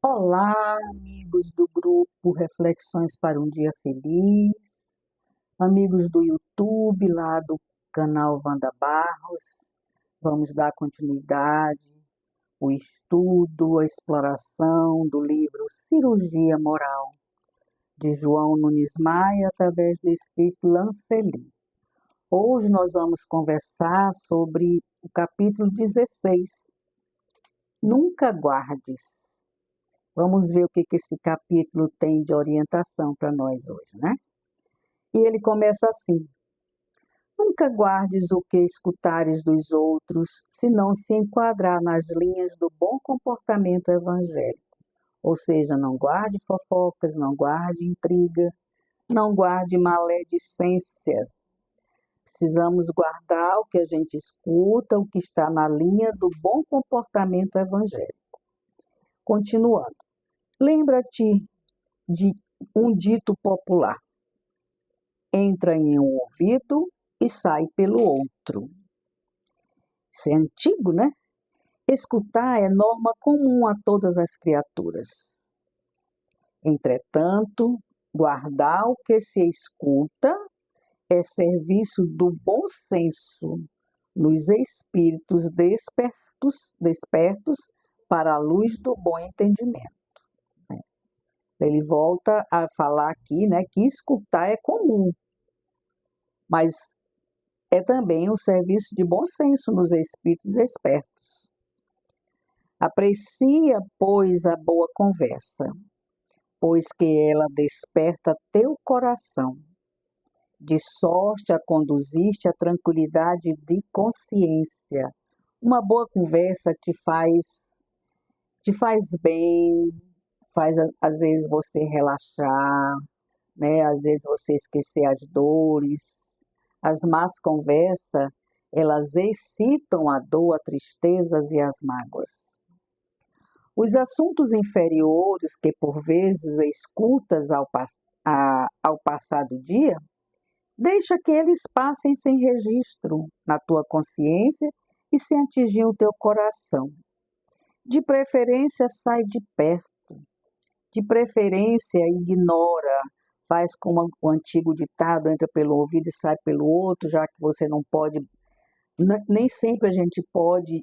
Olá, amigos do grupo Reflexões para um Dia Feliz, amigos do YouTube, lá do canal Wanda Barros. Vamos dar continuidade ao estudo, à exploração do livro Cirurgia Moral, de João Nunes Maia, através do Espírito Lancelin. Hoje nós vamos conversar sobre o capítulo 16, Nunca Guardes. Vamos ver o que esse capítulo tem de orientação para nós hoje, né? E ele começa assim: Nunca guardes o que escutares dos outros, se não se enquadrar nas linhas do bom comportamento evangélico. Ou seja, não guarde fofocas, não guarde intriga, não guarde maledicências. Precisamos guardar o que a gente escuta, o que está na linha do bom comportamento evangélico. Continuando. Lembra-te de um dito popular: entra em um ouvido e sai pelo outro. Isso é antigo, né? Escutar é norma comum a todas as criaturas. Entretanto, guardar o que se escuta é serviço do bom senso nos espíritos despertos para a luz do bom entendimento. Ele volta a falar aqui, né, que escutar é comum, mas é também um serviço de bom senso nos espíritos espertos. Aprecia, pois, a boa conversa, pois que ela desperta teu coração, de sorte a conduzir-te à tranquilidade de consciência. Uma boa conversa te faz bem, faz às vezes você relaxar, né? Às vezes você esquecer as dores. As más conversas, elas excitam a dor, a tristezas e as mágoas. Os assuntos inferiores que por vezes escutas ao passar do dia, deixa que eles passem sem registro na tua consciência e sem atingir o teu coração. De preferência, sai de perto. De preferência, ignora. Faz como o antigo ditado: entra pelo ouvido e sai pelo outro, já que você não pode, nem sempre a gente pode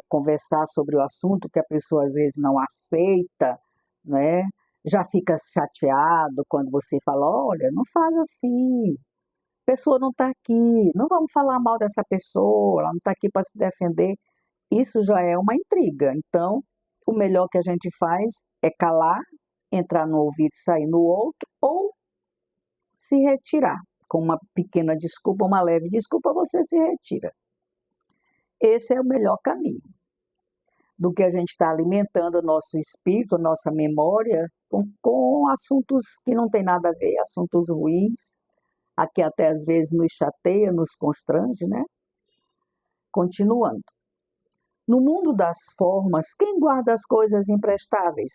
conversar sobre o assunto que a pessoa às vezes não aceita, né? Já fica chateado quando você fala: olha, não faz assim, a pessoa não está aqui, não vamos falar mal dessa pessoa, ela não está aqui para se defender. Isso já é uma intriga. Então, o melhor que a gente faz é calar, entrar no ouvido e sair no outro, ou se retirar. Com uma pequena desculpa, uma leve desculpa, você se retira. Esse é o melhor caminho. Do que a gente está alimentando o nosso espírito, a nossa memória, com assuntos que não tem nada a ver, assuntos ruins, a que até às vezes nos chateia, nos constrange, né? Continuando. No mundo das formas, quem guarda as coisas imprestáveis?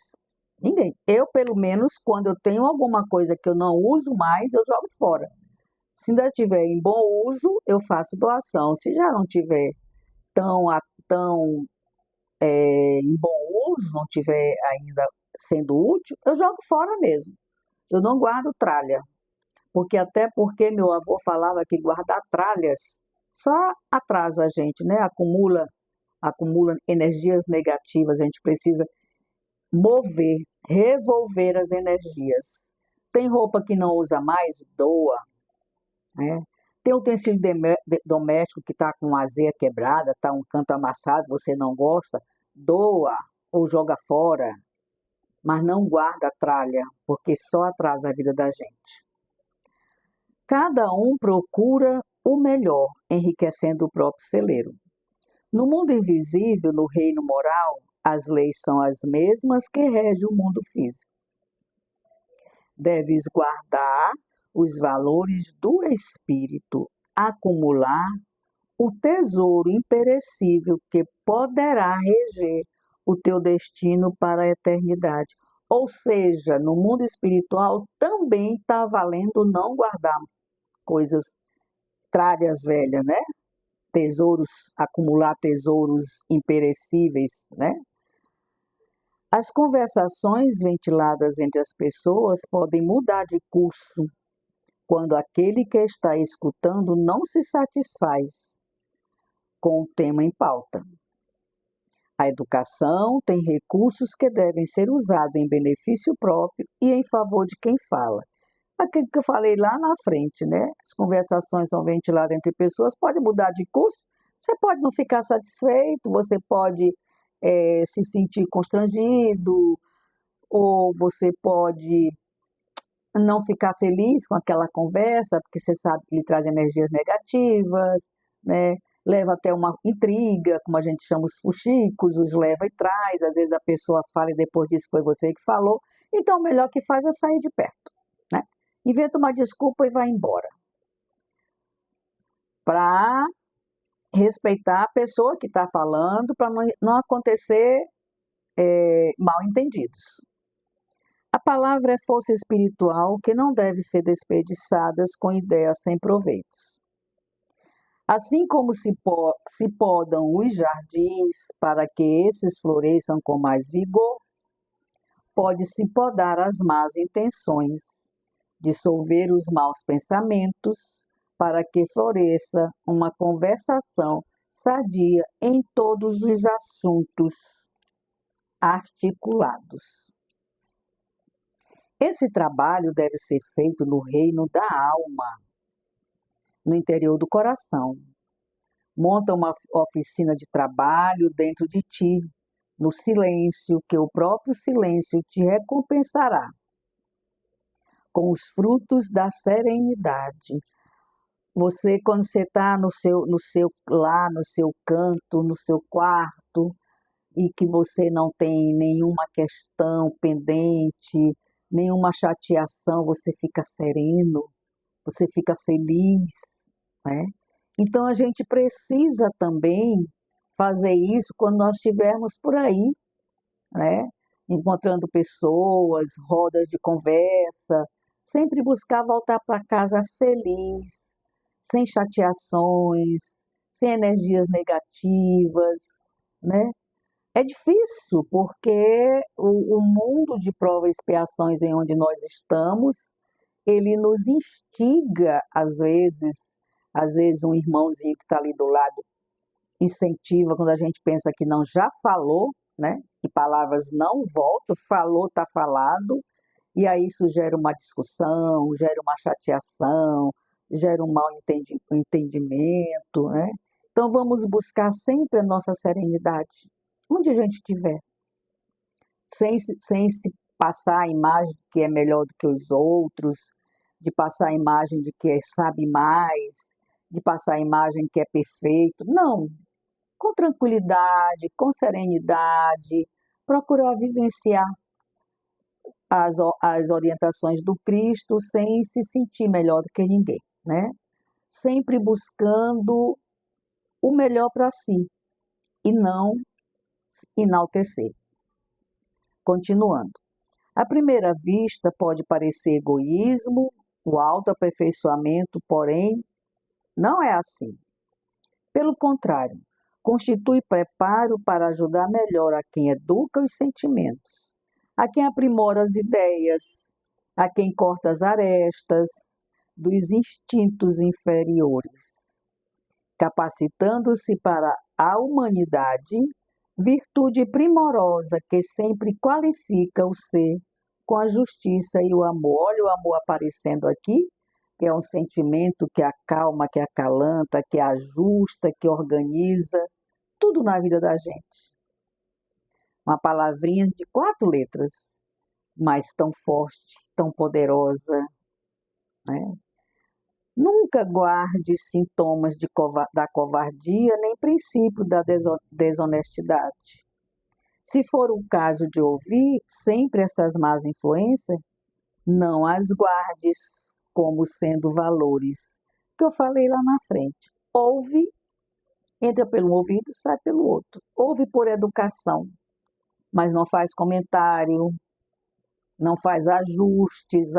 Ninguém. Eu, pelo menos, quando eu tenho alguma coisa que eu não uso mais, eu jogo fora. Se ainda estiver em bom uso, eu faço doação. Se já não tiver tão em bom uso, não tiver ainda sendo útil, eu jogo fora mesmo. Eu não guardo tralha. Até porque meu avô falava que guardar tralhas só atrasa a gente, né? Acumula energias negativas. A gente precisa mover, revolver as energias. Tem roupa que não usa mais, doa, né? Tem utensílio doméstico que está com a azeia quebrada, está um canto amassado, você não gosta, doa ou joga fora, mas não guarda a tralha, porque só atrasa a vida da gente. Cada um procura o melhor, enriquecendo o próprio celeiro. No mundo invisível, no reino moral, as leis são as mesmas que regem o mundo físico. Deves guardar os valores do espírito, acumular o tesouro imperecível que poderá reger o teu destino para a eternidade. Ou seja, no mundo espiritual também está valendo não guardar coisas, tralhas velhas, né? Tesouros, acumular tesouros imperecíveis, né? As conversações ventiladas entre as pessoas podem mudar de curso quando aquele que está escutando não se satisfaz com o tema em pauta. A educação tem recursos que devem ser usados em benefício próprio e em favor de quem fala. Aquilo que eu falei lá na frente, né? As conversações são ventiladas entre pessoas, pode mudar de curso, você pode não ficar satisfeito, você pode se sentir constrangido, ou você pode não ficar feliz com aquela conversa, porque você sabe que lhe traz energias negativas, né? Leva até uma intriga, como a gente chama os fuxicos, os leva e traz, às vezes a pessoa fala e depois diz que foi você que falou, então o melhor que faz é sair de perto, né? Inventa uma desculpa e vai embora, para respeitar a pessoa que está falando, para não acontecer mal entendidos. A palavra é força espiritual que não deve ser desperdiçada com ideias sem proveitos. Assim como se podam os jardins para que esses floresçam com mais vigor, pode-se podar as más intenções, dissolver os maus pensamentos, para que floresça uma conversação sadia em todos os assuntos articulados. Esse trabalho deve ser feito no reino da alma, no interior do coração. Monta uma oficina de trabalho dentro de ti, no silêncio, que o próprio silêncio te recompensará com os frutos da serenidade. Você, quando você está no seu canto, no seu quarto, e que você não tem nenhuma questão pendente, nenhuma chateação, você fica sereno, você fica feliz, né? Então a gente precisa também fazer isso quando nós estivermos por aí, né? Encontrando pessoas, rodas de conversa, sempre buscar voltar para casa feliz, sem chateações, sem energias negativas, né? É difícil, porque o mundo de provas e expiações em onde nós estamos, ele nos instiga, às vezes um irmãozinho que está ali do lado incentiva quando a gente pensa que não já falou, né? E palavras não voltam, falou, está falado, e aí isso gera uma discussão, gera uma chateação, gera um entendimento, né? Então vamos buscar sempre a nossa serenidade, onde a gente estiver, sem se passar a imagem de que é melhor do que os outros, de passar a imagem de que sabe mais, de passar a imagem que é perfeito. Não, com tranquilidade, com serenidade, procurar vivenciar as orientações do Cristo sem se sentir melhor do que ninguém, né? Sempre buscando o melhor para si e não enaltecer. Continuando. À primeira vista pode parecer egoísmo, o autoaperfeiçoamento, porém, não é assim. Pelo contrário, constitui preparo para ajudar melhor a quem educa os sentimentos, a quem aprimora as ideias, a quem corta as arestas dos instintos inferiores, capacitando-se para a humanidade, virtude primorosa que sempre qualifica o ser com a justiça e o amor. Olha o amor aparecendo aqui, que é um sentimento que acalma, que acalanta, que ajusta, que organiza, tudo na vida da gente. Uma palavrinha de 4 letras, mas tão forte, tão poderosa, né? Nunca guarde sintomas da covardia, nem princípio da desonestidade. Se for o caso de ouvir sempre essas más influências, não as guardes como sendo valores, que eu falei lá na frente. Ouve, entra pelo um ouvido, sai pelo outro. Ouve por educação, mas não faz comentário, não faz ajustes.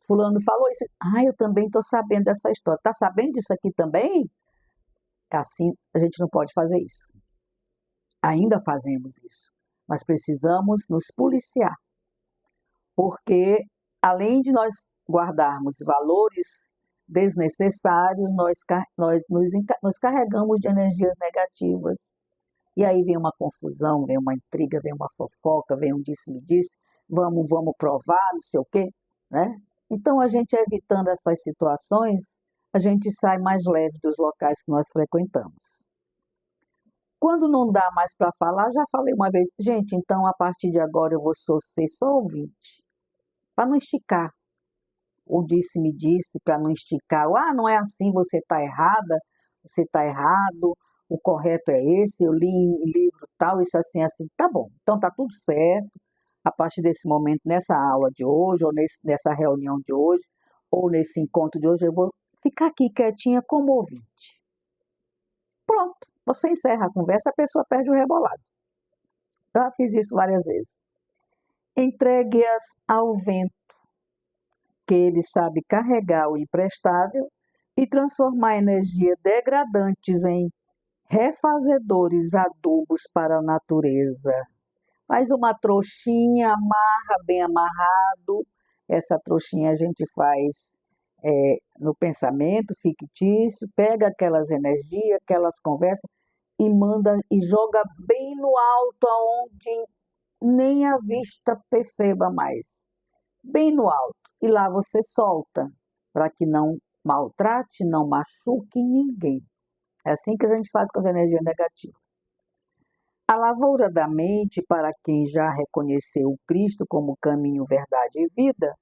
Fulano falou isso. Eu também estou sabendo dessa história. Está sabendo disso aqui também? Assim, a gente não pode fazer isso. Ainda fazemos isso. mas precisamos nos policiar, porque além de nós guardarmos valores desnecessários, nós carregamos de energias negativas. E aí vem uma confusão, vem uma intriga, vem uma fofoca, vem um disse-me-disse, vamos provar, não sei o quê, né? Então, a gente evitando essas situações, a gente sai mais leve dos locais que nós frequentamos. Quando não dá mais para falar, já falei uma vez, gente, então a partir de agora eu vou ser só ouvinte, para não esticar. O disse-me-disse, para não esticar, não é assim, você está errada, você está errado, o correto é esse, eu li em livro tal, isso assim, assim, tá bom, então tá tudo certo, a partir desse momento, nessa aula de hoje, ou nessa reunião de hoje, ou nesse encontro de hoje, eu vou ficar aqui quietinha como ouvinte. Pronto, você encerra a conversa, a pessoa perde o rebolado. Já fiz isso várias vezes. Entregue-as ao vento, que ele sabe carregar o imprestável e transformar energia degradantes em refazedores adubos para a natureza. Faz uma trouxinha, amarra bem amarrado. Essa trouxinha a gente faz no pensamento fictício, pega aquelas energias, aquelas conversas e manda e joga bem no alto, aonde nem a vista perceba mais. Bem no alto. E lá você solta, para que não maltrate, não machuque ninguém. É assim que a gente faz com as energias negativas. A lavoura da mente, para quem já reconheceu o Cristo como caminho, verdade e vida,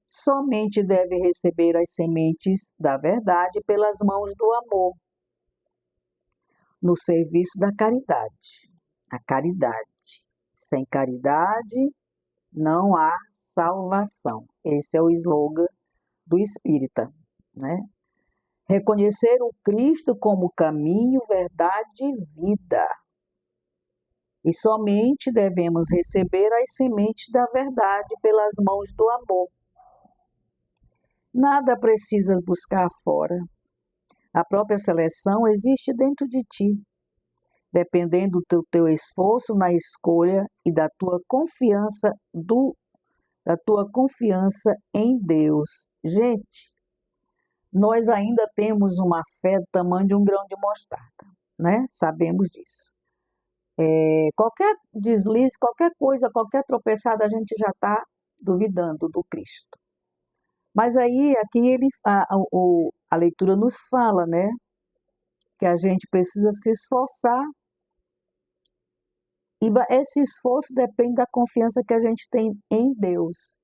somente deve receber as sementes da verdade pelas mãos do amor, no serviço da caridade. A caridade. Sem caridade não há salvação. Esse é o slogan do espírita, né? Reconhecer o Cristo como caminho, verdade e vida. E somente devemos receber as sementes da verdade pelas mãos do amor. Nada precisas buscar fora. A própria seleção existe dentro de ti, dependendo do teu esforço na escolha e da tua confiança em Deus. Gente, nós ainda temos uma fé do tamanho de um grão de mostarda, né? Sabemos disso. Qualquer deslize, qualquer coisa, qualquer tropeçada, a gente já está duvidando do Cristo. Mas aí, aqui a leitura nos fala, né? Que a gente precisa se esforçar. E esse esforço depende da confiança que a gente tem em Deus.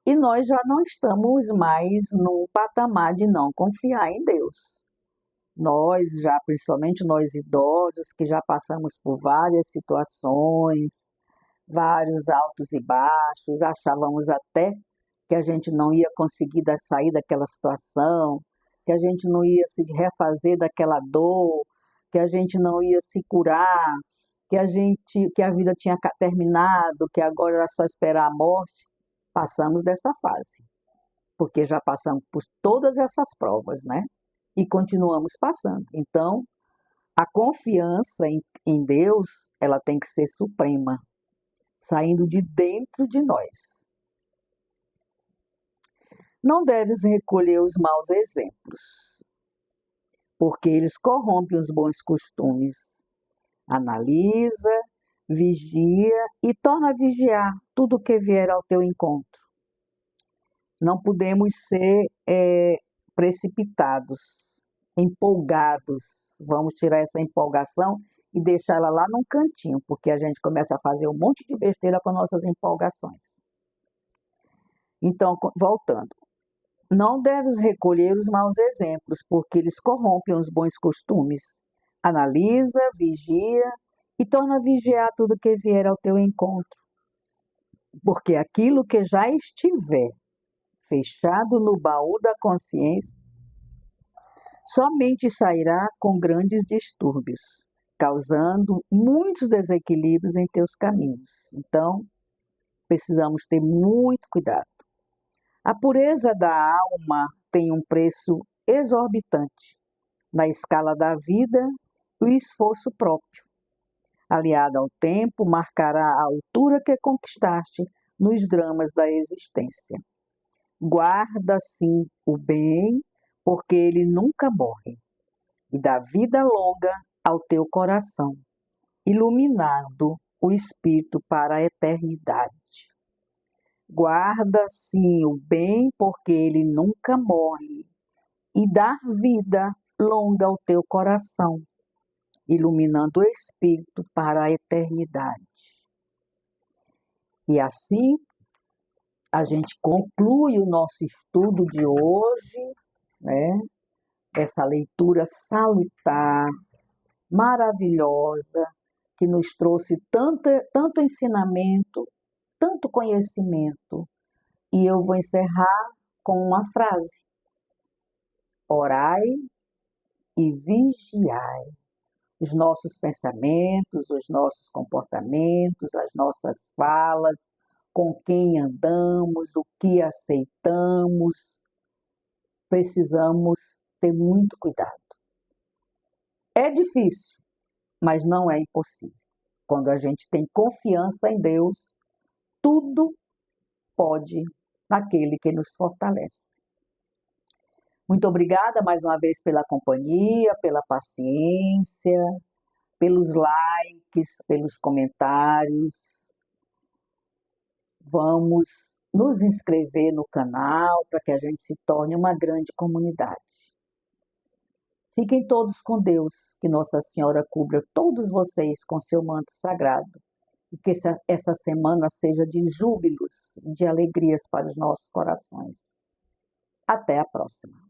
E nós já não estamos mais no patamar de não confiar em Deus. Nós já, principalmente nós idosos, que já passamos por várias situações, vários altos e baixos, achávamos até que a gente não ia conseguir sair daquela situação, que a gente não ia se refazer daquela dor, que a gente não ia se curar, que a vida tinha terminado, que agora era só esperar a morte. Passamos dessa fase, porque já passamos por todas essas provas, né? E continuamos passando. Então, a confiança em Deus, ela tem que ser suprema, saindo de dentro de nós. Não deves recolher os maus exemplos, porque eles corrompem os bons costumes. Analisa, vigia e torna a vigiar tudo o que vier ao teu encontro. Não podemos ser precipitados, empolgados. Vamos tirar essa empolgação e deixar ela lá num cantinho, porque a gente começa a fazer um monte de besteira com nossas empolgações. Então, voltando. Não deves recolher os maus exemplos, porque eles corrompem os bons costumes. Analisa, vigia e torna a vigiar tudo que vier ao teu encontro. Porque aquilo que já estiver fechado no baú da consciência, somente sairá com grandes distúrbios, causando muitos desequilíbrios em teus caminhos. Então, precisamos ter muito cuidado. A pureza da alma tem um preço exorbitante na escala da vida e o esforço próprio. aliada ao tempo, marcará a altura que conquistaste nos dramas da existência. Guarda, sim, o bem, porque ele nunca morre, e dá vida longa ao teu coração, iluminando o espírito para a eternidade. Guarda, sim, o bem, porque ele nunca morre, e dá vida longa ao teu coração, iluminando o espírito para a eternidade. E assim, a gente conclui o nosso estudo de hoje, né? Essa leitura salutar, maravilhosa, que nos trouxe tanto ensinamento, tanto conhecimento. E eu vou encerrar com uma frase: orai e vigiai. Os nossos pensamentos, os nossos comportamentos, as nossas falas, com quem andamos, o que aceitamos, precisamos ter muito cuidado. É difícil, mas não é impossível. Quando a gente tem confiança em Deus, tudo pode naquele que nos fortalece. Muito obrigada mais uma vez pela companhia, pela paciência, pelos likes, pelos comentários. Vamos nos inscrever no canal para que a gente se torne uma grande comunidade. Fiquem todos com Deus, que Nossa Senhora cubra todos vocês com seu manto sagrado e que essa semana seja de júbilos e de alegrias para os nossos corações. Até a próxima.